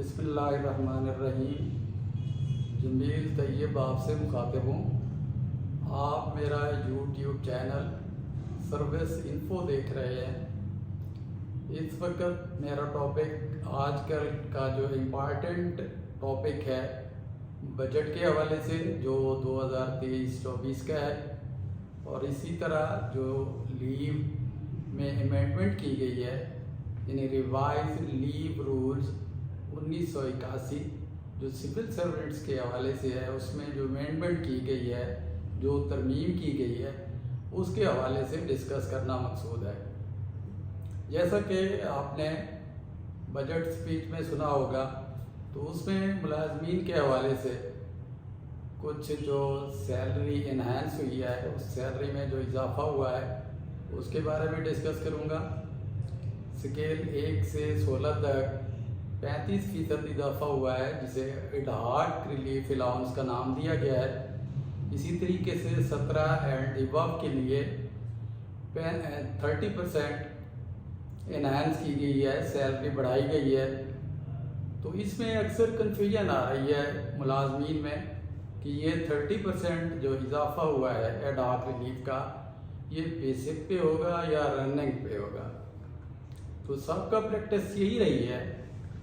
بسم اللہ الرحمن الرحیم۔ جمیل طیب آپ سے مخاطب ہوں۔ آپ میرا یوٹیوب چینل سروس انفو دیکھ رہے ہیں۔ اس وقت میرا ٹاپک آج کل کا جو امپارٹنٹ ٹاپک ہے بجٹ کے حوالے سے جو 2023-24 کا ہے، اور اسی طرح جو لیو میں امینڈمنٹ کی گئی ہے، یعنی ریوائز لیو رولز 1981 جو سول سرونٹس کے حوالے سے ہے، اس میں جو امینڈمنٹ کی گئی ہے، جو ترمیم کی گئی ہے، اس کے حوالے سے ڈسکس کرنا مقصود ہے۔ جیسا کہ آپ نے بجٹ اسپیچ میں سنا ہوگا تو اس میں ملازمین کے حوالے سے کچھ جو سیلری انہینس ہوئی ہے، اس سیلری میں جو اضافہ ہوا ہے اس کے بارے میں ڈسکس کروں گا۔ سکیل 1 سے 16 تک 35% اضافہ ہوا ہے، جسے ایڈہاک ریلیف الاؤنس کا نام دیا گیا ہے۔ اسی طریقے سے 17 اینڈ ایبو کے لیے 30% انہینس کی گئی ہے، سیلری بڑھائی گئی ہے۔ تو اس میں اکثر کنفیوژن آ رہی ہے ملازمین میں کہ یہ 30% جو اضافہ ہوا ہے ایڈہاک ریلیف کا، یہ بیسک پہ ہوگا یا رننگ پہ ہوگا۔ تو سب کا پریکٹس یہی رہی ہے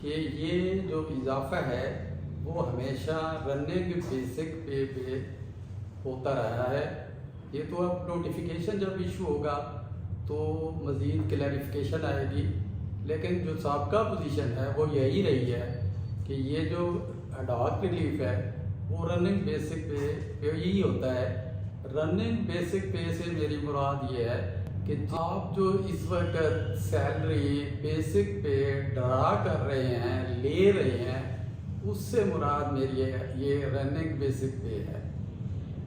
کہ یہ جو اضافہ ہے وہ ہمیشہ رننگ بیسک پہ ہوتا رہا ہے۔ یہ تو اب نوٹیفیکیشن جب ایشو ہوگا تو مزید کلیریفیکیشن آئے گی، لیکن جو سابقہ پوزیشن ہے وہ یہی رہی ہے کہ یہ جو ایڈہاک ریلیف ہے وہ رننگ بیسک پہ یہی ہوتا ہے۔ رننگ بیسک پے سے میری مراد یہ ہے کہ آپ جو اس وقت سیلری بیسک پے ڈرا کر رہے ہیں، لے رہے ہیں، اس سے مراد میری یہ رننگ بیسک پے ہے۔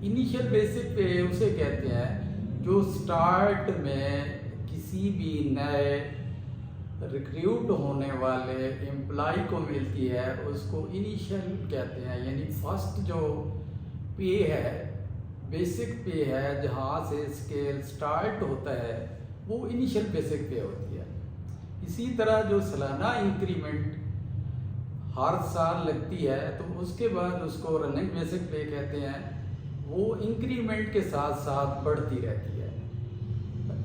انیشیل بیسک پے اسے کہتے ہیں جو سٹارٹ میں کسی بھی نئے ریکریوٹ ہونے والے امپلائی کو ملتی ہے، اس کو انیشیل کہتے ہیں۔ یعنی فرسٹ جو پے ہے، بیسک پے ہے، جہاں سے اسکیل سٹارٹ ہوتا ہے، وہ انیشیل بیسک پے ہوتی ہے۔ اسی طرح جو سالانہ انکریمنٹ ہر سال لگتی ہے تو اس کے بعد اس کو رننگ بیسک پے کہتے ہیں۔ وہ انکریمنٹ کے ساتھ ساتھ بڑھتی رہتی ہے۔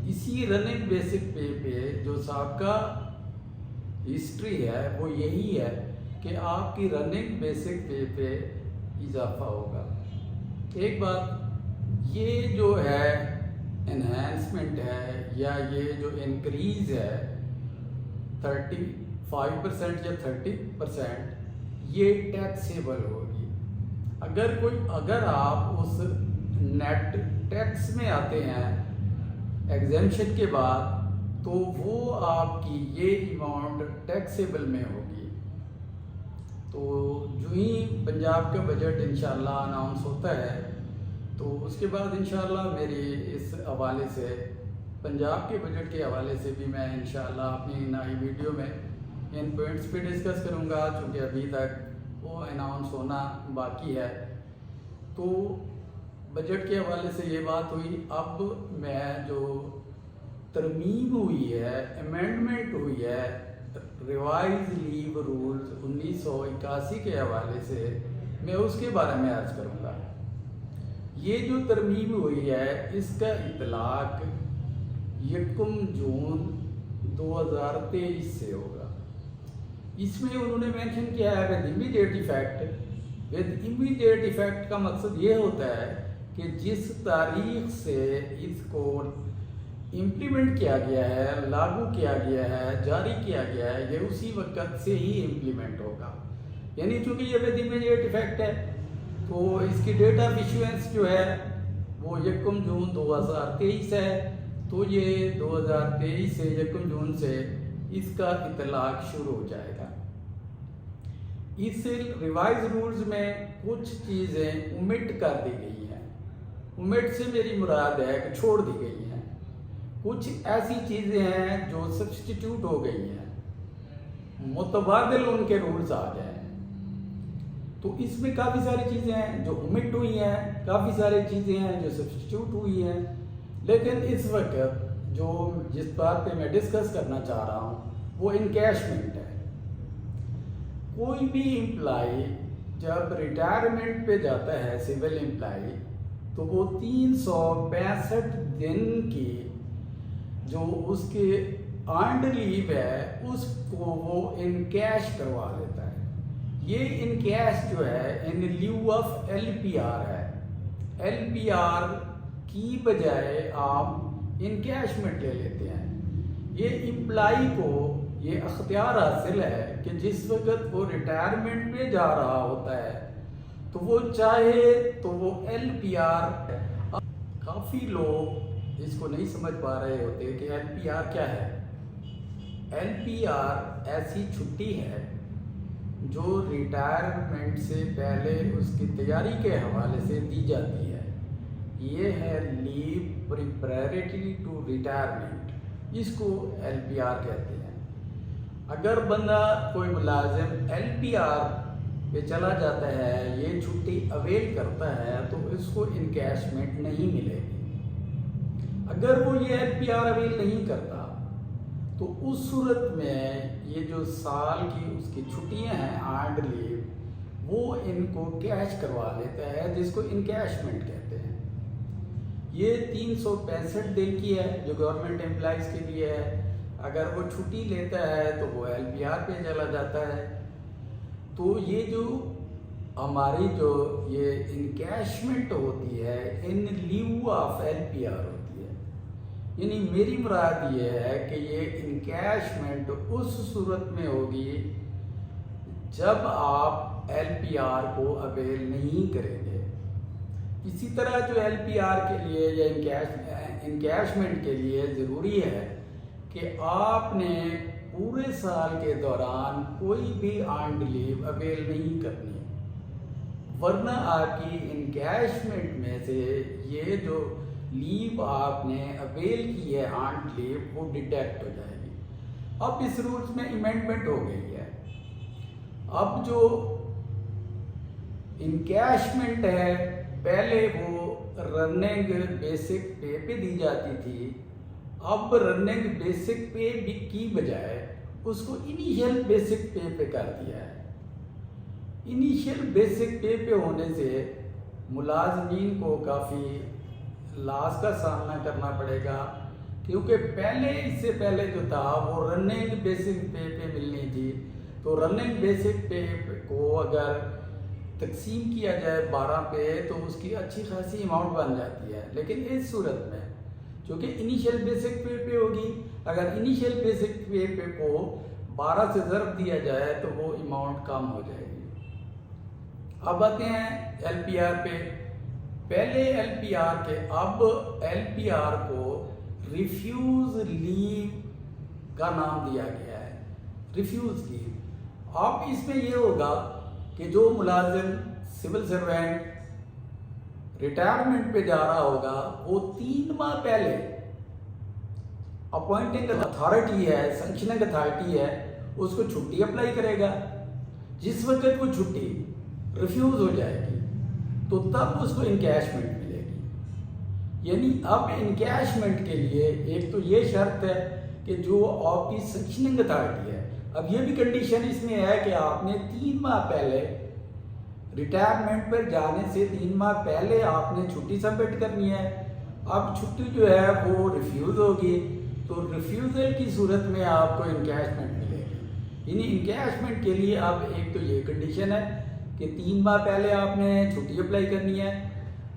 اسی رننگ بیسک پے پہ جو سابقہ ہسٹری ہے وہ یہی ہے کہ آپ کی رننگ بیسک پے پہ اضافہ ہوگا۔ ایک بات یہ جو ہے انہینسمنٹ ہے یا یہ جو انکریز ہے 35% یا 30%، یہ ٹیکسیبل ہوگی۔ اگر آپ اس نیٹ ٹیکس میں آتے ہیں ایگزیمشن کے بعد، تو وہ آپ کی یہ اماؤنٹ ٹیکسیبل میں ہوگی۔ تو جو ہی پنجاب کا بجٹ انشاءاللہ اناؤنس ہوتا ہے تو اس کے بعد انشاءاللہ میری اس حوالے سے پنجاب کے بجٹ کے حوالے سے بھی میں انشاءاللہ اپنی نئی ویڈیو میں ان پوائنٹس پہ ڈسکس کروں گا، چونکہ ابھی تک وہ اناؤنس ہونا باقی ہے۔ تو بجٹ کے حوالے سے یہ بات ہوئی۔ اب میں جو ترمیم ہوئی ہے، امینڈمنٹ ہوئی ہے ریوائز لیو رولز 1981 کے حوالے سے، میں اس کے بارے میں عرض کروں گا۔ یہ جو ترمیم ہوئی ہے اس کا اطلاق 1 جون 2023 سے ہوگا۔ اس میں انہوں نے مینشن کیا ہے with immediate effect. With immediate effect کا مقصد یہ ہوتا ہے کہ جس تاریخ سے اس کو امپلیمنٹ کیا گیا ہے، لاگو کیا گیا ہے، جاری کیا گیا ہے، یہ اسی وقت سے ہی امپلیمنٹ ہوگا۔ یعنی چونکہ یہ ود امیڈیٹ ایفیکٹ ہے تو اس کی ڈیٹ آف ایشوئنس جو ہے وہ 1 جون 2023 ہے۔ تو یہ 2023 سے 1 جون سے اس کا اطلاق شروع ہو جائے گا۔ اس ریوائز رولز میں کچھ چیزیں اومٹ کر دی گئی ہیں۔ اومٹ سے میری مراد ہے کہ چھوڑ دی گئی ہیں۔ کچھ ایسی چیزیں ہیں جو سبسٹیٹیوٹ ہو گئی ہیں، متبادل ان کے رولز آ گئے ہیں۔ تو اس میں کافی ساری چیزیں ہیں جو اومٹ ہوئی ہیں، کافی ساری چیزیں ہیں جو سبسٹیٹیوٹ ہوئی ہیں۔ لیکن اس وقت جس بات پہ میں ڈسکس کرنا چاہ رہا ہوں وہ انکیشمنٹ ہے۔ کوئی بھی امپلائی جب ریٹائرمنٹ پہ جاتا ہے سول امپلائی تو وہ 365 دن کی جو اس کے ارنڈ لیو ہے اس کو وہ ان کیش کروا لیتا ہے. یہ ان کیش جو ہے ان لیو آف ایل پی آر ہے. ایل پی آر کی بجائے آپ انکیشمنٹ لے لیتے ہیں. یہ امپلائی کو یہ اختیار حاصل ہے کہ جس وقت وہ ریٹائرمنٹ میں جا رہا ہوتا ہے تو وہ چاہے تو وہ ایل پی آر. کافی لوگ اس کو نہیں سمجھ پا رہے ہوتے کہ ایل پی آر کیا ہے. ایل پی آر ایسی چھٹی ہے جو ریٹائرمنٹ سے پہلے اس کی تیاری کے حوالے سے دی جاتی ہے. یہ ہے لیو پریپریٹری ٹو ریٹائرمنٹ. اس کو ایل پی آر کہتے ہیں. اگر بندہ کوئی ملازم ایل پی آر پہ چلا جاتا ہے یہ چھٹی اویل کرتا ہے تو اس کو انکیشمنٹ نہیں ملے گی. اگر وہ یہ ایل پی آر اویل نہیں کرتا تو اس صورت میں یہ جو سال کی اس کی چھٹیاں ہیں ارنڈ لیو وہ ان کو کیش کروا لیتا ہے جس کو انکیشمنٹ کہتے ہیں. یہ 365 دن کی ہے جو گورنمنٹ امپلائیز کے لیے ہے. اگر وہ چھٹی لیتا ہے تو وہ ایل پی آر پہ چلا جاتا ہے. تو یہ جو ہماری جو یہ انکیشمنٹ ہوتی ہے ان لیو آف ایل پی آر ہوتی ہے. یعنی میری مراد یہ ہے کہ یہ انکیشمنٹ اس صورت میں ہوگی جب آپ ایل پی آر کو اویل نہیں کریں گے. اسی طرح جو ایل پی آر کے لیے یا انکیشمنٹ کے لیے ضروری ہے کہ آپ نے پورے سال کے دوران کوئی بھی ارنڈ لیو اویل نہیں کرنی ورنہ آپ کی انکیشمنٹ میں سے یہ جو لیو آپ نے اویل کی ہے ارنڈ لیو وہ ڈیڈکٹ ہو جائے گی. اب اس رولز میں امینڈمنٹ ہو گئی ہے. اب جو انکیشمنٹ ہے پہلے وہ رننگ بیسک پے پہ دی جاتی تھی. اب رننگ بیسک پے کی بجائے اس کو انیشیل بیسک پے پہ کر دیا ہے. انیشیل بیسک پے پہ ہونے سے ملازمین کو کافی لاس کا سامنا کرنا پڑے گا کیونکہ پہلے اس سے پہلے جو تھا وہ رننگ بیسک پے پہ ملنی تھی. تو رننگ بیسک پے کو اگر تقسیم کیا جائے 12 پہ تو اس کی اچھی خاصی اماؤنٹ بن جاتی ہے. لیکن اس صورت میں چونکہ انیشیل بیسک پے پہ ہوگی اگر انیشیل بیسک پے کو 12 سے ضرب دیا جائے تو وہ اماؤنٹ کم ہو جائے گی. اب آتے ہیں ایل پی آر پہ. پہلے ایل پی آر کے اب ایل پی آر کو ریفیوز لیو کا نام دیا گیا ہے. ریفیوز لیو. اب اس میں یہ ہوگا کہ جو ملازم سول سروینٹ ریٹائرمنٹ پہ جا رہا ہوگا وہ 3 ماہ پہلے اپوائنٹنگ اتھارٹی ہے سینکشننگ اتھارٹی ہے اس کو چھٹی اپلائی کرے گا. جس وقت وہ چھٹی ریفیوز ہو جائے گی تو تب اس کو انکیشمنٹ ملے گی. یعنی اب انکیشمنٹ کے لیے ایک تو یہ شرط ہے کہ جو آپ کی سینکشننگ اتھارٹی ہے. اب یہ بھی کنڈیشن اس میں ہے کہ آپ نے 3 ماہ پہلے ریٹائرمنٹ پر جانے سے 3 ماہ پہلے آپ نے چھٹی سبمٹ کرنی ہے. اب چھٹی جو ہے وہ ریفیوز ہوگی تو ریفیوزل کی صورت میں آپ کو انکیشمنٹ ملے گی. یعنی انکیشمنٹ کے لیے اب ایک تو یہ کنڈیشن ہے کہ 3 ماہ پہلے آپ نے چھٹی اپلائی کرنی ہے.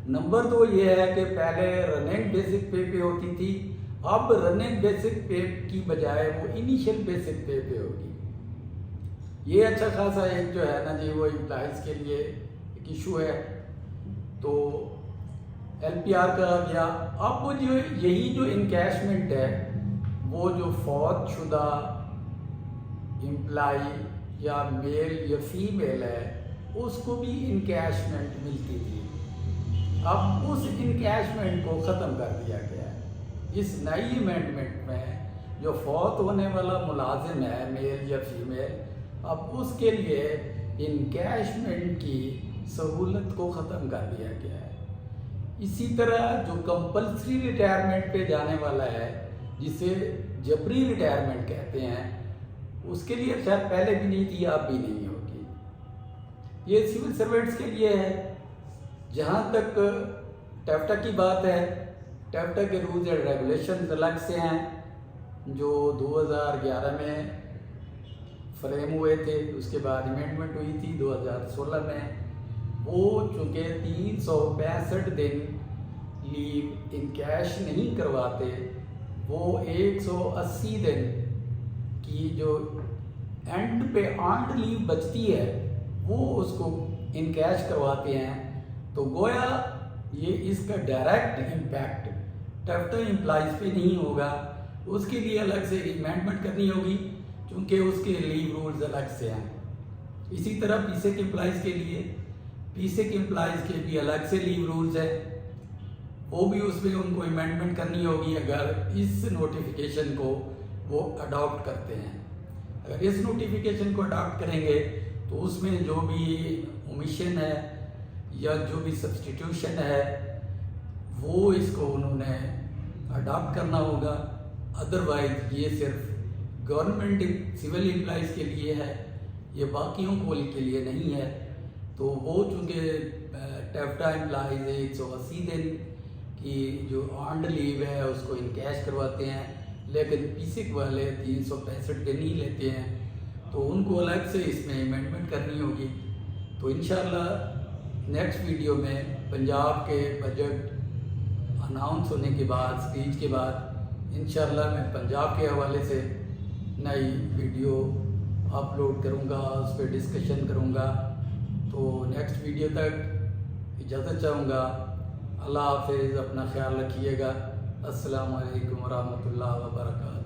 نمبر 2 یہ ہے کہ پہلے رننگ بیسک پے پہ ہوتی تھی اب رننگ بیسک پے کی بجائے وہ انیشیل بیسک پے پہ ہوگی. یہ اچھا خاصا ایک جو ہے نا جی وہ امپلائیز کے لیے ایک ایشو ہے. تو ایل پی آر کا گیا. اب وہ جو یہی جو انکیشمنٹ ہے وہ جو فوت شدہ امپلائی یا میل یا فیمیل ہے اس کو بھی انکیشمنٹ ملتی تھی. اب اس انکیشمنٹ کو ختم کر دیا گیا ہے. اس نئی امینڈمنٹ میں جو فوت ہونے والا ملازم ہے میل یا فیمیل اب اس کے لیے انکیشمنٹ کی سہولت کو ختم کر دیا گیا ہے. اسی طرح جو کمپلسری ریٹائرمنٹ پہ جانے والا ہے جسے جبری ریٹائرمنٹ کہتے ہیں اس کے لیے خیر پہلے بھی نہیں تھی اب بھی نہیں ہوگی. یہ سول سروینٹس کے لیے ہے۔ جہاں تک ٹیفٹا کی بات ہے، ٹیفٹا کے رولز اینڈ ریگولیشنز الگ سے ہیں جو 2011 میں فریم ہوئے تھے، اس کے بعد امینڈمنٹ ہوئی تھی 2016 میں۔ وہ چونکہ 365 دن لیو ان کیش نہیں کرواتے، وہ 180 دن کی جو اینڈ پہ آنڈ لیو بچتی ہے وہ اس کو ان کیش کرواتے ہیں۔ تو گویا یہ اس کا ڈائریکٹ امپیکٹ ٹیفٹا امپلائیز پہ نہیں ہوگا، اس کے لیے الگ سے امینڈمنٹ کرنی ہوگی چونکہ اس کے لیو رولز الگ سے ہیں۔ اسی طرح پی سیک امپلائیز کے لیے، پی سیک امپلائیز کے بھی الگ سے لیو رولز ہیں، وہ بھی اس میں ان کو امینڈمنٹ کرنی ہوگی اگر اس نوٹیفیکیشن کو وہ اڈاپٹ کرتے ہیں۔ اگر اس نوٹیفیکیشن کو اڈاپٹ کریں گے تو اس میں جو بھی اومیشن ہے یا جو بھی سبسٹیٹیوشن ہے وہ اس کو انہوں نے اڈاپٹ کرنا ہوگا، ادروائز یہ صرف گورنمنٹ سول امپلائیز کے لیے ہے، یہ باقیوں کو کے لیے نہیں ہے۔ تو وہ چونکہ ٹیفٹا امپلائیز 180 دن کی جو آنڈ لیو ہے اس کو ان کیش کرواتے ہیں، لیکن پی سیک والے 365 دن ہی لیتے ہیں، تو ان کو الگ سے اس میں امینڈمنٹ کرنی ہوگی۔ تو انشاءاللہ نیکسٹ ویڈیو میں پنجاب کے بجٹ اناؤنس ہونے کے بعد، اسپیچ کے بعد انشاءاللہ میں پنجاب کے حوالے سے نئی ویڈیو اپلوڈ کروں گا، اس پہ ڈسکشن کروں گا۔ تو نیکسٹ ویڈیو تک اجازت چاہوں گا۔ اللہ حافظ، اپنا خیال رکھیے گا۔ السلام علیکم ورحمۃ اللہ وبرکاتہ۔